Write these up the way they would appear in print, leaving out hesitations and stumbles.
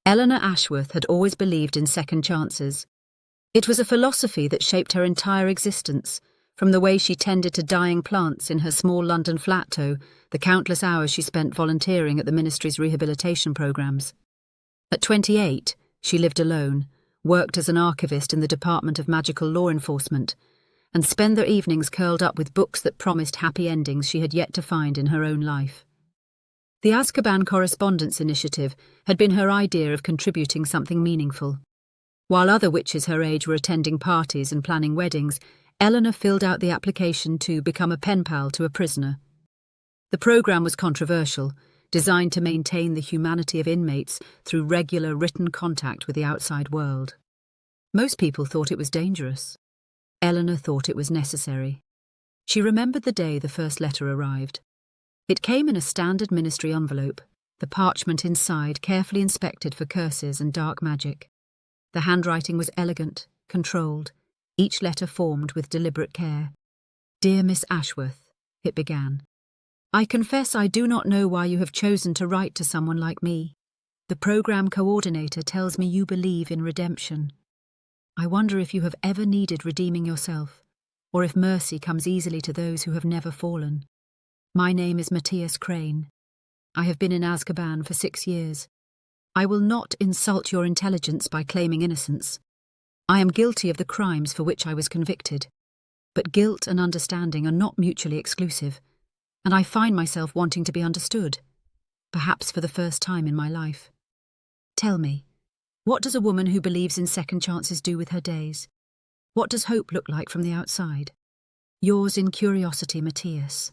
Eleanor Ashworth had always believed in second chances. It was a philosophy that shaped her entire existence, from the way she tended to dying plants in her small London flat to the countless hours she spent volunteering at the ministry's rehabilitation programmes. At 28, she lived alone, worked as an archivist in the Department of Magical Law Enforcement, and spent their evenings curled up with books that promised happy endings she had yet to find in her own life. The Azkaban Correspondence initiative had been her idea of contributing something meaningful. While other witches her age were attending parties and planning weddings, Eleanor filled out the application to become a pen pal to a prisoner. The programme was controversial, designed to maintain the humanity of inmates through regular written contact with the outside world. Most people thought it was dangerous. Eleanor thought it was necessary. She remembered the day the first letter arrived. It came in a standard ministry envelope, the parchment inside carefully inspected for curses and dark magic. The handwriting was elegant, controlled, each letter formed with deliberate care. "Dear Miss Ashworth," it began. "I confess I do not know why you have chosen to write to someone like me. The program coordinator tells me you believe in redemption. I wonder if you have ever needed redeeming yourself, or if mercy comes easily to those who have never fallen. My name is Matthias Crane. I have been in Azkaban for 6 years. I will not insult your intelligence by claiming innocence. I am guilty of the crimes for which I was convicted. But guilt and understanding are not mutually exclusive, and I find myself wanting to be understood, perhaps for the first time in my life. Tell me, what does a woman who believes in second chances do with her days? What does hope look like from the outside? Yours in curiosity, Matthias."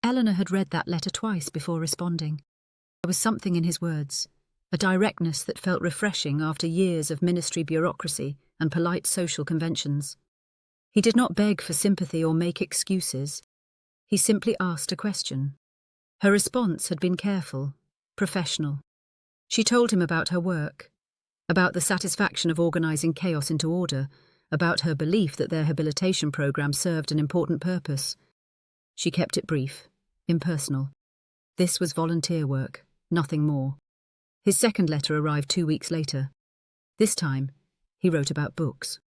Eleanor had read that letter twice before responding. There was something in his words, a directness that felt refreshing after years of ministry bureaucracy and polite social conventions. He did not beg for sympathy or make excuses. He simply asked a question. Her response had been careful, professional. She told him about her work, about the satisfaction of organising chaos into order, about her belief that their rehabilitation programme served an important purpose. She kept it brief, impersonal. This was volunteer work, nothing more. His second letter arrived 2 weeks later. This time, he wrote about books.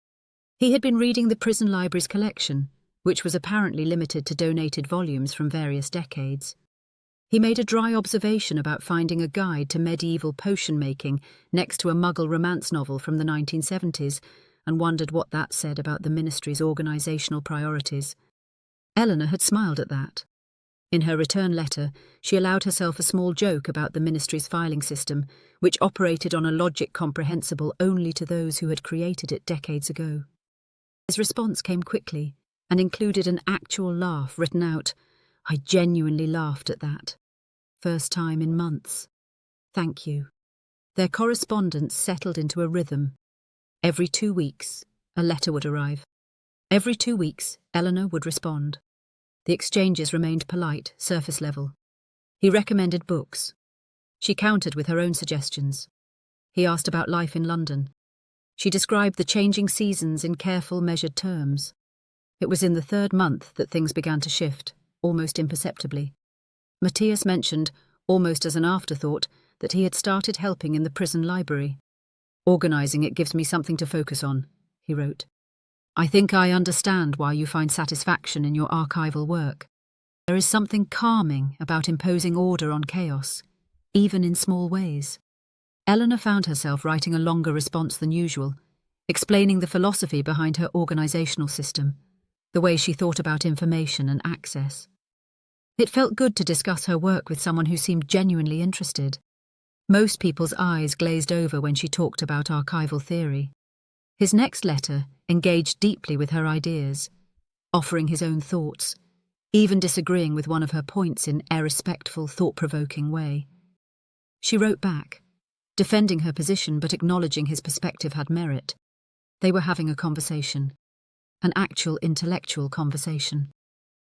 He had been reading the prison library's collection, which was apparently limited to donated volumes from various decades. He made a dry observation about finding a guide to medieval potion making next to a Muggle romance novel from the 1970s, and wondered what that said about the ministry's organisational priorities. Eleanor had smiled at that. In her return letter, she allowed herself a small joke about the ministry's filing system, which operated on a logic comprehensible only to those who had created it decades ago. His response came quickly, and included an actual laugh written out. "I genuinely laughed at that. First time in months. Thank you." Their correspondence settled into a rhythm. Every 2 weeks, a letter would arrive. Every 2 weeks, Eleanor would respond. The exchanges remained polite, surface level. He recommended books. She countered with her own suggestions. He asked about life in London. She described the changing seasons in careful, measured terms. It was in the 3rd month that things began to shift, almost imperceptibly. Matthias mentioned, almost as an afterthought, that he had started helping in the prison library. "Organising it gives me something to focus on," he wrote. "I think I understand why you find satisfaction in your archival work. There is something calming about imposing order on chaos, even in small ways." Eleanor found herself writing a longer response than usual, explaining the philosophy behind her organisational system, the way she thought about information and access. It felt good to discuss her work with someone who seemed genuinely interested. Most people's eyes glazed over when she talked about archival theory. His next letter engaged deeply with her ideas, offering his own thoughts, even disagreeing with one of her points in a respectful, thought-provoking way. She wrote back, defending her position but acknowledging his perspective had merit. They were having a conversation, an actual intellectual conversation.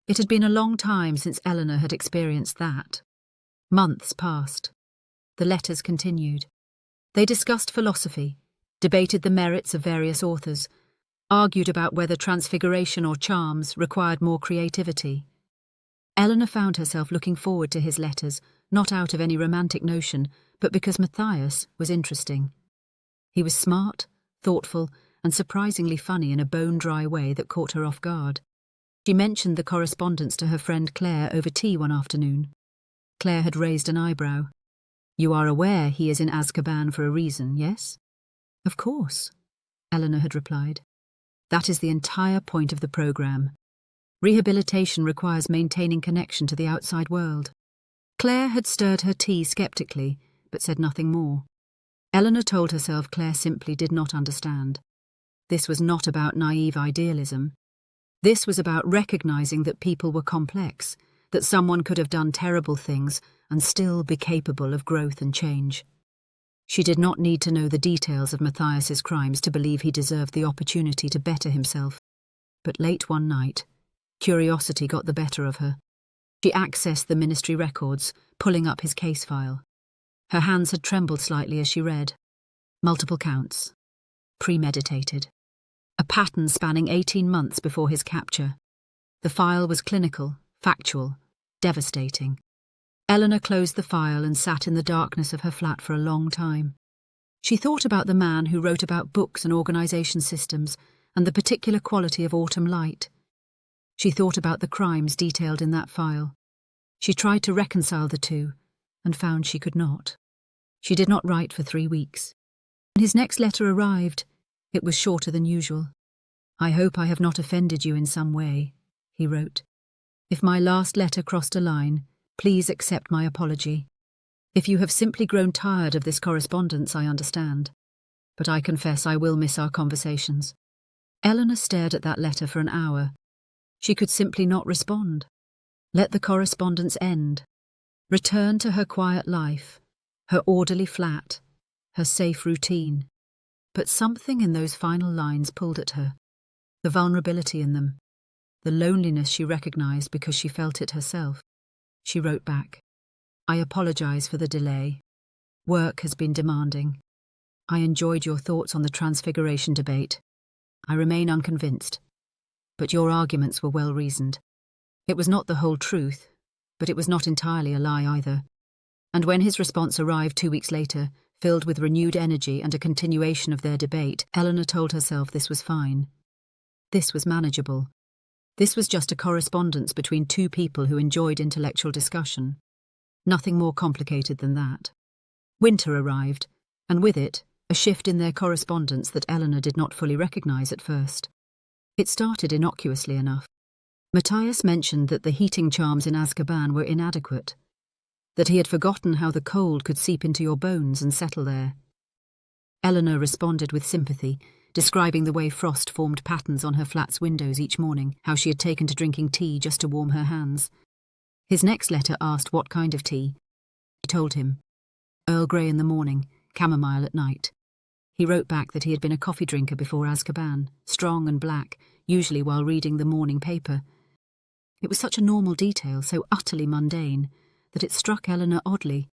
It had been a long time since Eleanor had experienced that. Months passed. The letters continued. They discussed philosophy, debated the merits of various authors, argued about whether transfiguration or charms required more creativity. Eleanor found herself looking forward to his letters, not out of any romantic notion, but because Matthias was interesting. He was smart, thoughtful, and surprisingly funny in a bone-dry way that caught her off guard. She mentioned the correspondence to her friend Claire over tea one afternoon. Claire had raised an eyebrow. "You are aware he is in Azkaban for a reason, yes?" "Of course," Eleanor had replied. "That is the entire point of the program. Rehabilitation requires maintaining connection to the outside world." Claire had stirred her tea skeptically, but said nothing more. Eleanor told herself Claire simply did not understand. This was not about naive idealism. This was about recognizing that people were complex, that someone could have done terrible things and still be capable of growth and change. She did not need to know the details of Matthias's crimes to believe he deserved the opportunity to better himself. But late one night, curiosity got the better of her. She accessed the ministry records, pulling up his case file. Her hands had trembled slightly as she read. Multiple counts. Premeditated. A pattern spanning 18 months before his capture. The file was clinical, factual, devastating. Eleanor closed the file and sat in the darkness of her flat for a long time. She thought about the man who wrote about books and organisation systems and the particular quality of autumn light. She thought about the crimes detailed in that file. She tried to reconcile the two and found she could not. She did not write for 3 weeks. When his next letter arrived, it was shorter than usual. "I hope I have not offended you in some way," he wrote. "If my last letter crossed a line, please accept my apology. If you have simply grown tired of this correspondence, I understand. But I confess I will miss our conversations." Eleanor stared at that letter for an hour. She could simply not respond. Let the correspondence end. Return to her quiet life, her orderly flat, her safe routine. But something in those final lines pulled at her. The vulnerability in them. The loneliness she recognized because she felt it herself. She wrote back, "I apologize for the delay. Work has been demanding. I enjoyed your thoughts on the Transfiguration debate. I remain unconvinced. But your arguments were well reasoned. It was not the whole truth, but it was not entirely a lie either." And when his response arrived 2 weeks later, filled with renewed energy and a continuation of their debate, Eleanor told herself this was fine. This was manageable. This was just a correspondence between two people who enjoyed intellectual discussion. Nothing more complicated than that. Winter arrived, and with it, a shift in their correspondence that Eleanor did not fully recognize at first. It started innocuously enough. Matthias mentioned that the heating charms in Azkaban were inadequate, that he had forgotten how the cold could seep into your bones and settle there. Eleanor responded with sympathy, describing the way frost formed patterns on her flat's windows each morning, how she had taken to drinking tea just to warm her hands. His next letter asked what kind of tea. He told him. Earl Grey in the morning, chamomile at night. He wrote back that he had been a coffee drinker before Azkaban, strong and black, usually while reading the morning paper. It was such a normal detail, so utterly mundane, that it struck Eleanor oddly.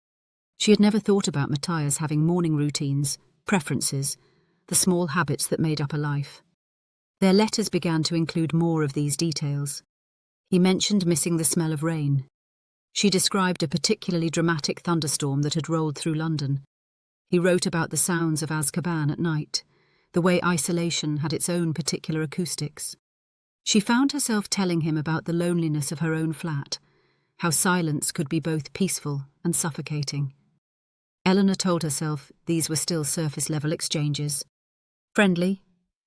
She had never thought about Matthias having morning routines, preferences, the small habits that made up a life. Their letters began to include more of these details. He mentioned missing the smell of rain. She described a particularly dramatic thunderstorm that had rolled through London. He wrote about the sounds of Azkaban at night, the way isolation had its own particular acoustics. She found herself telling him about the loneliness of her own flat, how silence could be both peaceful and suffocating. Eleanor told herself these were still surface-level exchanges. Friendly,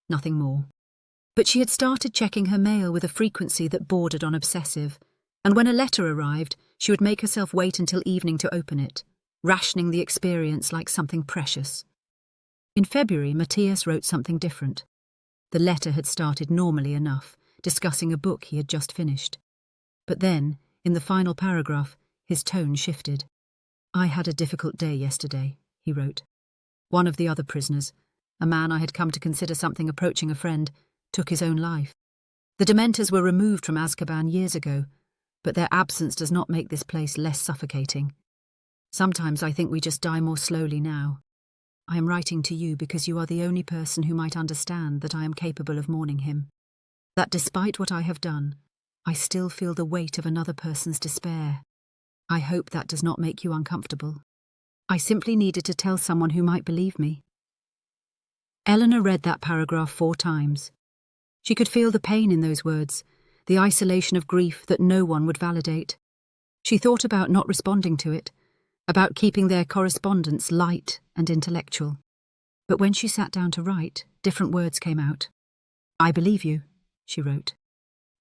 nothing more. But she had started checking her mail with a frequency that bordered on obsessive, and when a letter arrived, she would make herself wait until evening to open it, rationing the experience like something precious. In February, Matthias wrote something different. The letter had started normally enough, discussing a book he had just finished. But then, in the final paragraph, his tone shifted. "I had a difficult day yesterday," he wrote. "One of the other prisoners, a man I had come to consider something approaching a friend, took his own life. The Dementors were removed from Azkaban years ago, but their absence does not make this place less suffocating. Sometimes I think we just die more slowly now. I am writing to you because you are the only person who might understand that I am capable of mourning him. That despite what I have done, I still feel the weight of another person's despair. I hope that does not make you uncomfortable. I simply needed to tell someone who might believe me. Eleanor read that paragraph 4 times. She could feel the pain in those words, the isolation of grief that no one would validate. She thought about not responding to it, about keeping their correspondence light and intellectual. But when she sat down to write, different words came out. I believe you, she wrote.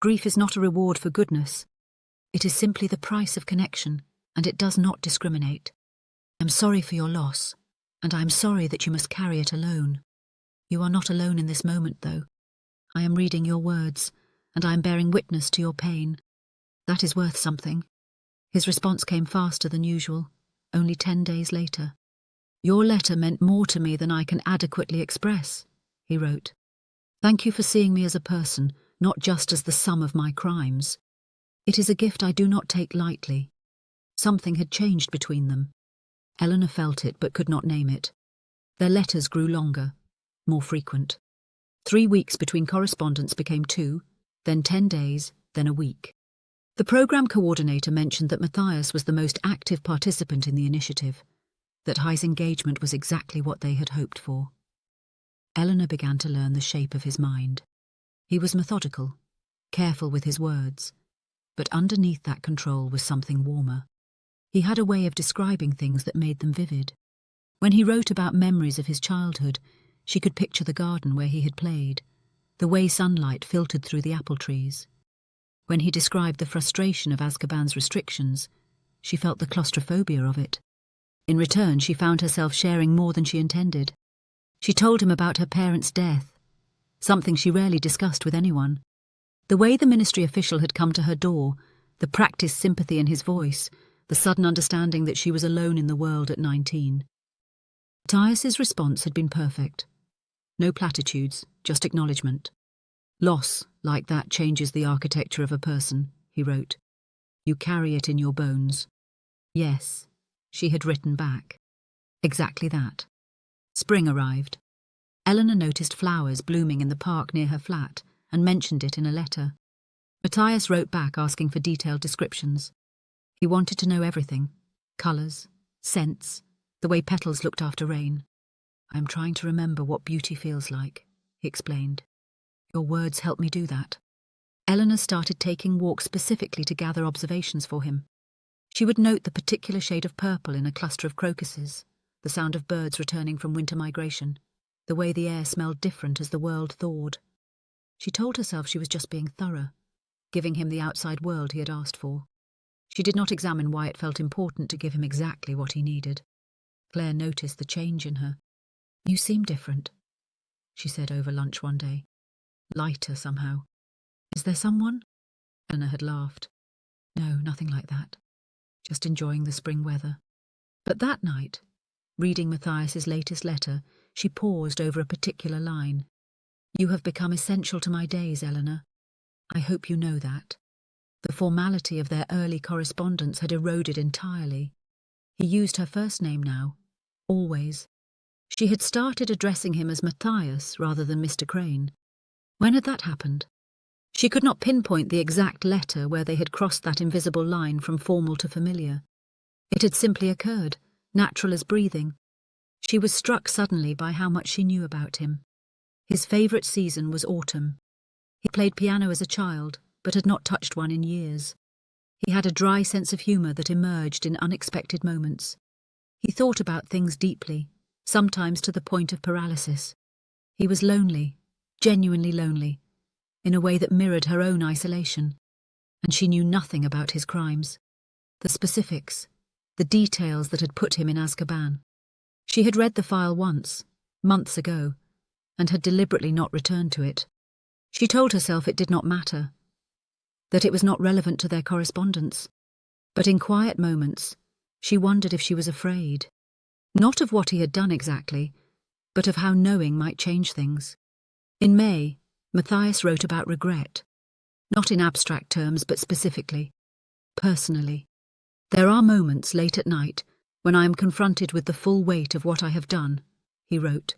Grief is not a reward for goodness. It is simply the price of connection, and it does not discriminate. I'm sorry for your loss, and I am sorry that you must carry it alone. You are not alone in this moment, though. I am reading your words, and I am bearing witness to your pain. That is worth something. His response came faster than usual, only 10 days later. Your letter meant more to me than I can adequately express, he wrote. Thank you for seeing me as a person, not just as the sum of my crimes. It is a gift I do not take lightly. Something had changed between them. Eleanor felt it but could not name it. Their letters grew longer, more frequent. 3 weeks between correspondence became 2, then 10 days, then a week. The program coordinator mentioned that Matthias was the most active participant in the initiative, that High's engagement was exactly what they had hoped for. Eleanor began to learn the shape of his mind. He was methodical, careful with his words, but underneath that control was something warmer. He had a way of describing things that made them vivid. When he wrote about memories of his childhood, she could picture the garden where he had played, the way sunlight filtered through the apple trees. When he described the frustration of Azkaban's restrictions, she felt the claustrophobia of it. In return, she found herself sharing more than she intended. She told him about her parents' death, something she rarely discussed with anyone. The way the ministry official had come to her door, the practiced sympathy in his voice, the sudden understanding that she was alone in the world at 19. Matthias's response had been perfect. No platitudes, just acknowledgement. Loss, like that, changes the architecture of a person, he wrote. You carry it in your bones. Yes, she had written back. Exactly that. Spring arrived. Eleanor noticed flowers blooming in the park near her flat and mentioned it in a letter. Matthias wrote back asking for detailed descriptions. He wanted to know everything. Colours, scents, the way petals looked after rain. I am trying to remember what beauty feels like, he explained. Your words help me do that. Eleanor started taking walks specifically to gather observations for him. She would note the particular shade of purple in a cluster of crocuses, the sound of birds returning from winter migration, the way the air smelled different as the world thawed. She told herself she was just being thorough, giving him the outside world he had asked for. She did not examine why it felt important to give him exactly what he needed. Claire noticed the change in her. You seem different, she said over lunch one day. Lighter somehow. Is there someone? Eleanor had laughed. No, nothing like that. Just enjoying the spring weather. But that night, reading Matthias's latest letter, she paused over a particular line. You have become essential to my days, Eleanor. I hope you know that. The formality of their early correspondence had eroded entirely. He used her first name now, always. She had started addressing him as Matthias rather than Mr. Crane. When had that happened? She could not pinpoint the exact letter where they had crossed that invisible line from formal to familiar. It had simply occurred, natural as breathing. She was struck suddenly by how much she knew about him. His favourite season was autumn. He played piano as a child, but had not touched one in years. He had a dry sense of humour that emerged in unexpected moments. He thought about things deeply, sometimes to the point of paralysis. He was lonely, genuinely lonely, in a way that mirrored her own isolation. And she knew nothing about his crimes. The specifics, the details that had put him in Azkaban. She had read the file once, months ago, and had deliberately not returned to it. She told herself it did not matter, that it was not relevant to their correspondence. But in quiet moments, she wondered if she was afraid. Not of what he had done exactly, but of how knowing might change things. In May, Matthias wrote about regret, not in abstract terms but specifically, personally. There are moments late at night when I am confronted with the full weight of what I have done, he wrote.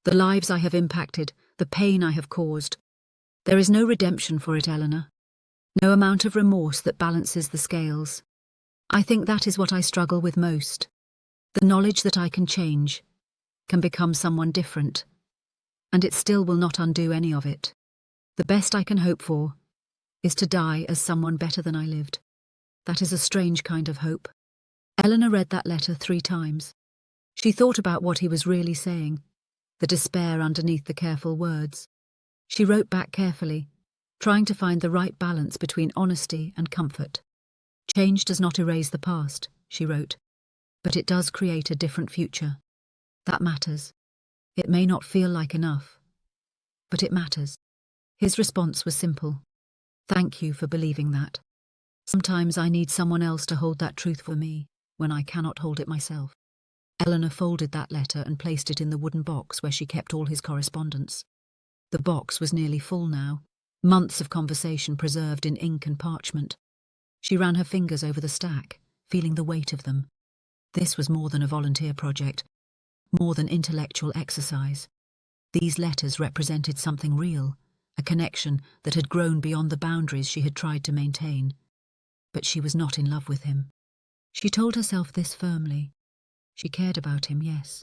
The lives I have impacted, the pain I have caused. There is no redemption for it, Eleanor. No amount of remorse that balances the scales. I think that is what I struggle with most. The knowledge that I can change, can become someone different, and it still will not undo any of it. The best I can hope for is to die as someone better than I lived. That is a strange kind of hope. Eleanor read that letter 3 times. She thought about what he was really saying, the despair underneath the careful words. She wrote back carefully, trying to find the right balance between honesty and comfort. Change does not erase the past, she wrote, but it does create a different future. That matters. It may not feel like enough, but it matters. His response was simple. Thank you for believing that. Sometimes I need someone else to hold that truth for me when I cannot hold it myself. Eleanor folded that letter and placed it in the wooden box where she kept all his correspondence. The box was nearly full now, months of conversation preserved in ink and parchment. She ran her fingers over the stack, feeling the weight of them. This was more than a volunteer project, more than intellectual exercise. These letters represented something real, a connection that had grown beyond the boundaries she had tried to maintain. But she was not in love with him. She told herself this firmly. She cared about him, yes.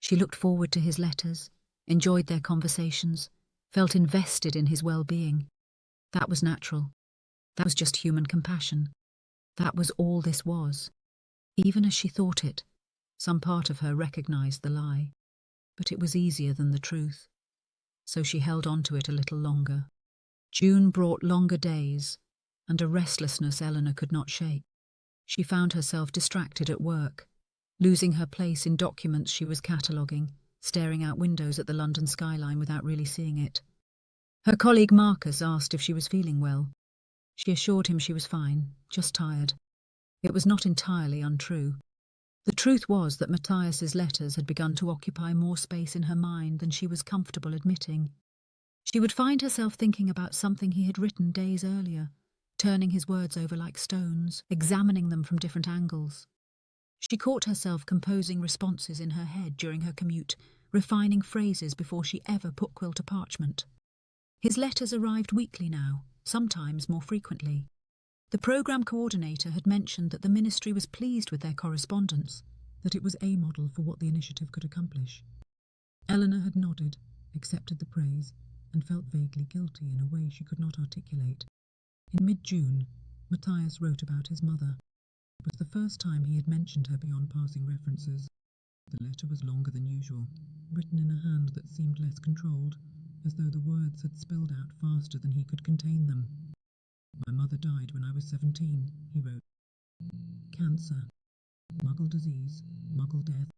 She looked forward to his letters, enjoyed their conversations, felt invested in his well-being. That was natural. That was just human compassion. That was all this was. Even as she thought it, some part of her recognized the lie. But it was easier than the truth. So she held on to it a little longer. June brought longer days, and a restlessness Eleanor could not shake. She found herself distracted at work, losing her place in documents she was cataloguing, staring out windows at the London skyline without really seeing it. Her colleague Marcus asked if she was feeling well. She assured him she was fine, just tired. It was not entirely untrue. The truth was that Matthias's letters had begun to occupy more space in her mind than she was comfortable admitting. She would find herself thinking about something he had written days earlier, turning his words over like stones, examining them from different angles. She caught herself composing responses in her head during her commute, refining phrases before she ever put quill to parchment. His letters arrived weekly now, sometimes more frequently. The programme coordinator had mentioned that the ministry was pleased with their correspondence, that it was a model for what the initiative could accomplish. Eleanor had nodded, accepted the praise, and felt vaguely guilty in a way she could not articulate. In mid-June, Matthias wrote about his mother. It was the first time he had mentioned her beyond passing references. The letter was longer than usual, written in a hand that seemed less controlled, as though the words had spilled out faster than he could contain them. My mother died when I was 17, he wrote. Cancer, Muggle disease, Muggle death.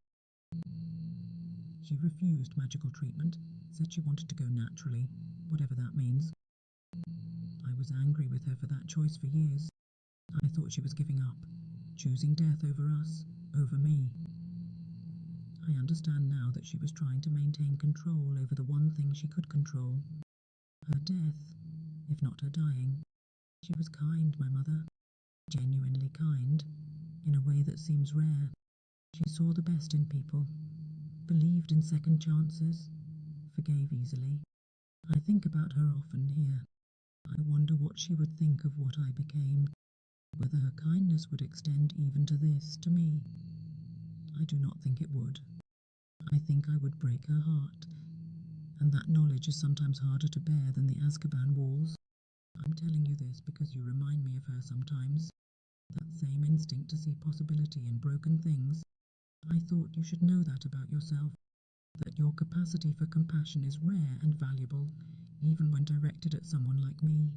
She refused magical treatment, said she wanted to go naturally, whatever that means. I was angry with her for that choice for years. I thought she was giving up, choosing death over us, over me. I understand now that she was trying to maintain control over the one thing she could control. Her death, if not her dying. She was kind, my mother. Genuinely kind, in a way that seems rare. She saw the best in people, believed in second chances, forgave easily. I think about her often here. I wonder what she would think of what I became, whether her kindness would extend even to this, to me. I do not think it would. I think I would break her heart, and that knowledge is sometimes harder to bear than the Azkaban walls. I'm telling you this because you remind me of her sometimes. That same instinct to see possibility in broken things. I thought you should know that about yourself, that your capacity for compassion is rare and valuable, even when directed at someone like me.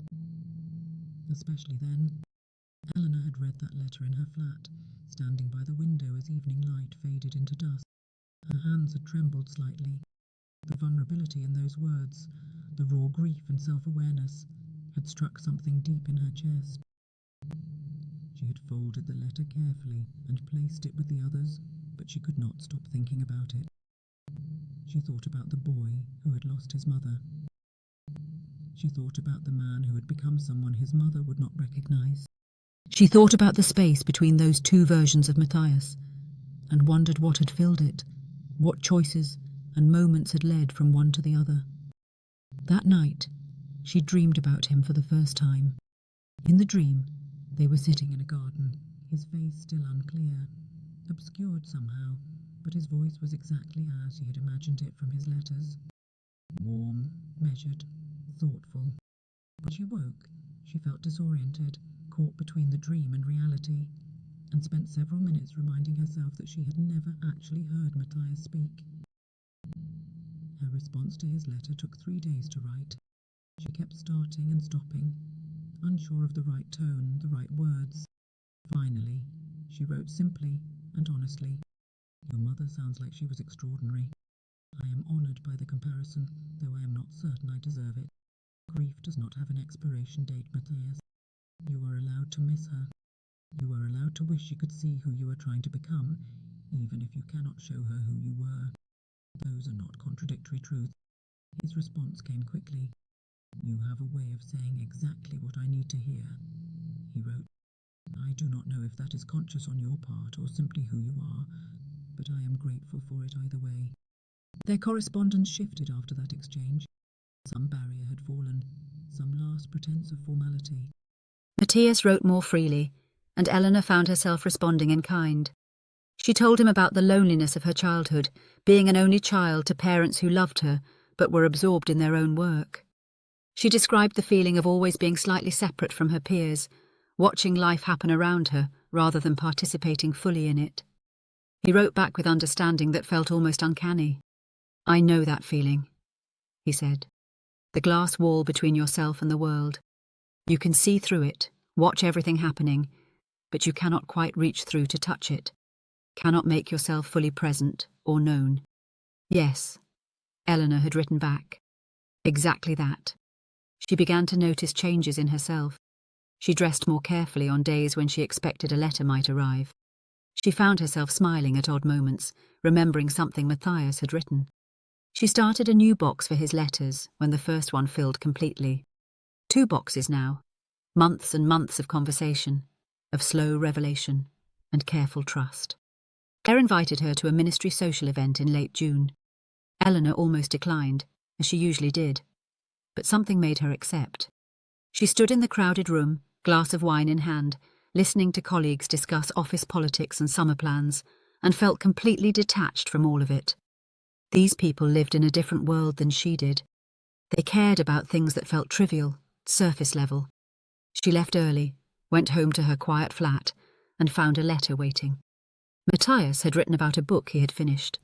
Especially then. Eleanor had read that letter in her flat, standing by the window as evening light faded into dusk. Her hands had trembled slightly. The vulnerability in those words, the raw grief and self-awareness, had struck something deep in her chest. She had folded the letter carefully and placed it with the others, but she could not stop thinking about it. She thought about the boy who had lost his mother. She thought about the man who had become someone his mother would not recognize. She thought about the space between those two versions of Matthias, and wondered what had filled it, what choices and moments had led from one to the other. That night, she dreamed about him for the first time. In the dream, they were sitting in a garden, his face still unclear, obscured somehow, but his voice was exactly as he had imagined it from his letters. Warm, measured, thoughtful. When she woke, she felt disoriented, caught between the dream and reality, and spent several minutes reminding herself that she had never actually heard Matthias speak. Her response to his letter took 3 days to write. She kept starting and stopping, unsure of the right tone, the right words. Finally, she wrote simply and honestly, "Your mother sounds like she was extraordinary. I am honoured by the comparison, though I am not certain I deserve it. Grief does not have an expiration date, Matthias. You are allowed to miss her. You are allowed to wish you could see who you are trying to become, even if you cannot show her who you were. Those are not contradictory truths." His response came quickly. "You have a way of saying exactly what I need to hear," he wrote. "I do not know if that is conscious on your part or simply who you are, but I am grateful for it either way." Their correspondence shifted after that exchange. Some barrier had fallen, some last pretense of formality. Matthias wrote more freely, and Eleanor found herself responding in kind. She told him about the loneliness of her childhood, being an only child to parents who loved her but were absorbed in their own work. She described the feeling of always being slightly separate from her peers, watching life happen around her rather than participating fully in it. He wrote back with understanding that felt almost uncanny. "I know that feeling," he said. "The glass wall between yourself and the world. You can see through it, watch everything happening, but you cannot quite reach through to touch it, cannot make yourself fully present or known." Yes, Eleanor had written back. Exactly that. She began to notice changes in herself. She dressed more carefully on days when she expected a letter might arrive. She found herself smiling at odd moments, remembering something Matthias had written. She started a new box for his letters when the first one filled completely. 2 boxes now. Months and months of conversation, of slow revelation, and careful trust. Claire invited her to a ministry social event in late June. Eleanor almost declined, as she usually did, but something made her accept. She stood in the crowded room, glass of wine in hand, listening to colleagues discuss office politics and summer plans, and felt completely detached from all of it. These people lived in a different world than she did. They cared about things that felt trivial, surface level. She left early, went home to her quiet flat, and found a letter waiting. Matthias had written about a book he had finished,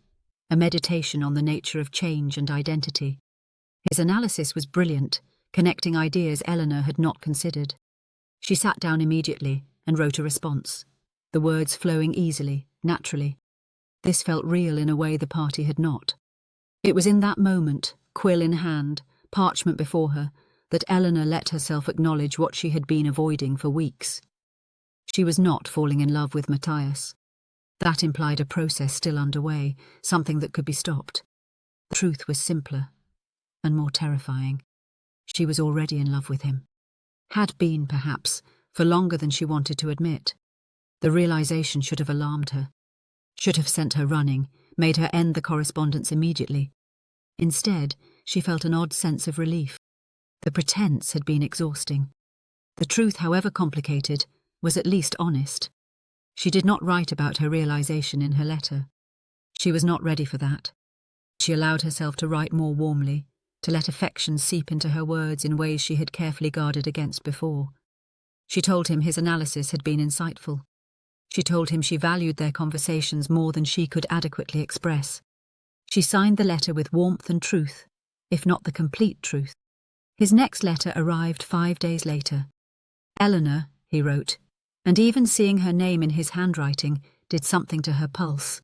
a meditation on the nature of change and identity. His analysis was brilliant, connecting ideas Eleanor had not considered. She sat down immediately and wrote a response, the words flowing easily, naturally. This felt real in a way the party had not. It was in that moment, quill in hand, parchment before her, that Eleanor let herself acknowledge what she had been avoiding for weeks. She was not falling in love with Matthias. That implied a process still underway, something that could be stopped. The truth was simpler and more terrifying. She was already in love with him. Had been, perhaps, for longer than she wanted to admit. The realization should have alarmed her, should have sent her running, made her end the correspondence immediately. Instead, she felt an odd sense of relief. The pretense had been exhausting. The truth, however complicated, was at least honest. She did not write about her realization in her letter. She was not ready for that. She allowed herself to write more warmly, to let affection seep into her words in ways she had carefully guarded against before. She told him his analysis had been insightful. She told him she valued their conversations more than she could adequately express. She signed the letter with warmth and truth, if not the complete truth. His next letter arrived 5 days later. "Eleanor," he wrote, and even seeing her name in his handwriting did something to her pulse.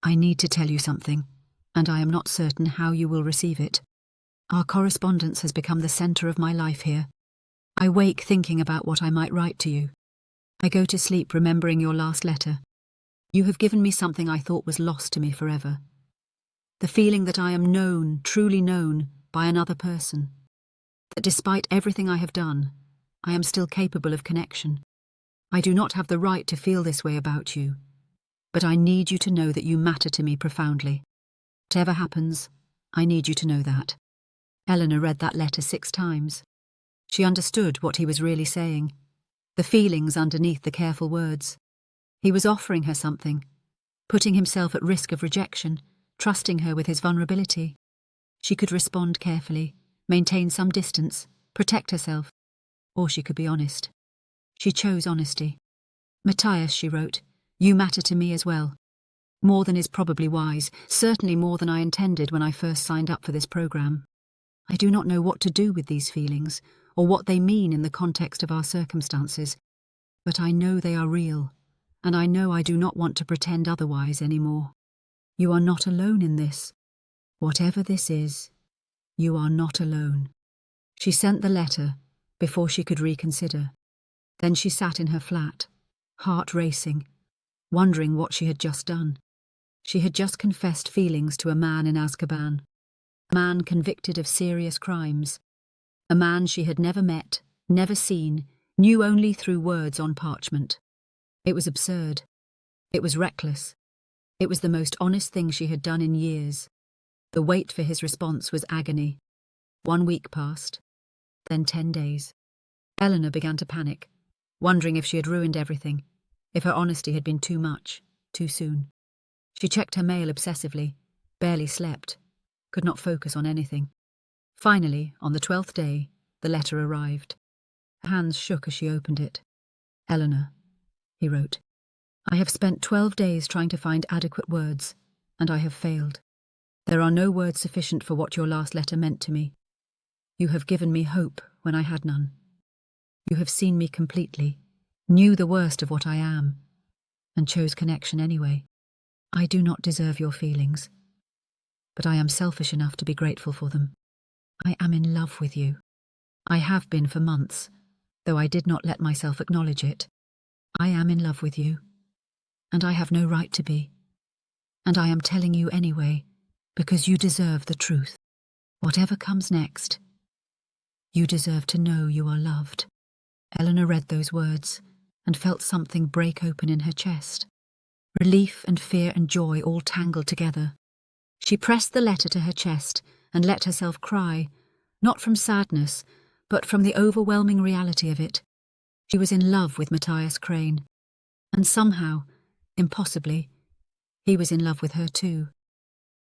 "I need to tell you something, and I am not certain how you will receive it. Our correspondence has become the centre of my life here. I wake thinking about what I might write to you. I go to sleep remembering your last letter. You have given me something I thought was lost to me forever. The feeling that I am known, truly known, by another person. That despite everything I have done, I am still capable of connection. I do not have the right to feel this way about you, but I need you to know that you matter to me profoundly. Whatever happens, I need you to know that." Eleanor read that letter 6 times. She understood what he was really saying, the feelings underneath the careful words. He was offering her something, putting himself at risk of rejection, trusting her with his vulnerability. She could respond carefully, maintain some distance, protect herself, or she could be honest. She chose honesty. "Matthias," she wrote, "you matter to me as well. More than is probably wise, certainly more than I intended when I first signed up for this program. I do not know what to do with these feelings, or what they mean in the context of our circumstances, but I know they are real, and I know I do not want to pretend otherwise anymore. You are not alone in this. Whatever this is, you are not alone." She sent the letter before she could reconsider. Then she sat in her flat, heart racing, wondering what she had just done. She had just confessed feelings to a man in Azkaban, a man convicted of serious crimes, a man she had never met, never seen, knew only through words on parchment. It was absurd. It was reckless. It was the most honest thing she had done in years. The wait for his response was agony. 1 week passed, then 10 days. Eleanor began to panic, wondering if she had ruined everything, if her honesty had been too much, too soon. She checked her mail obsessively, barely slept, could not focus on anything. Finally, on the 12th day, the letter arrived. Her hands shook as she opened it. "Eleanor," he wrote, "I have spent 12 days trying to find adequate words, and I have failed. There are no words sufficient for what your last letter meant to me. You have given me hope when I had none. You have seen me completely, knew the worst of what I am, and chose connection anyway. I do not deserve your feelings, but I am selfish enough to be grateful for them. I am in love with you. I have been for months, though I did not let myself acknowledge it. I am in love with you, and I have no right to be. And I am telling you anyway, because you deserve the truth. Whatever comes next, you deserve to know you are loved." Eleanor read those words and felt something break open in her chest. Relief and fear and joy all tangled together. She pressed the letter to her chest and let herself cry, not from sadness, but from the overwhelming reality of it. She was in love with Matthias Crane, and somehow, impossibly, he was in love with her too.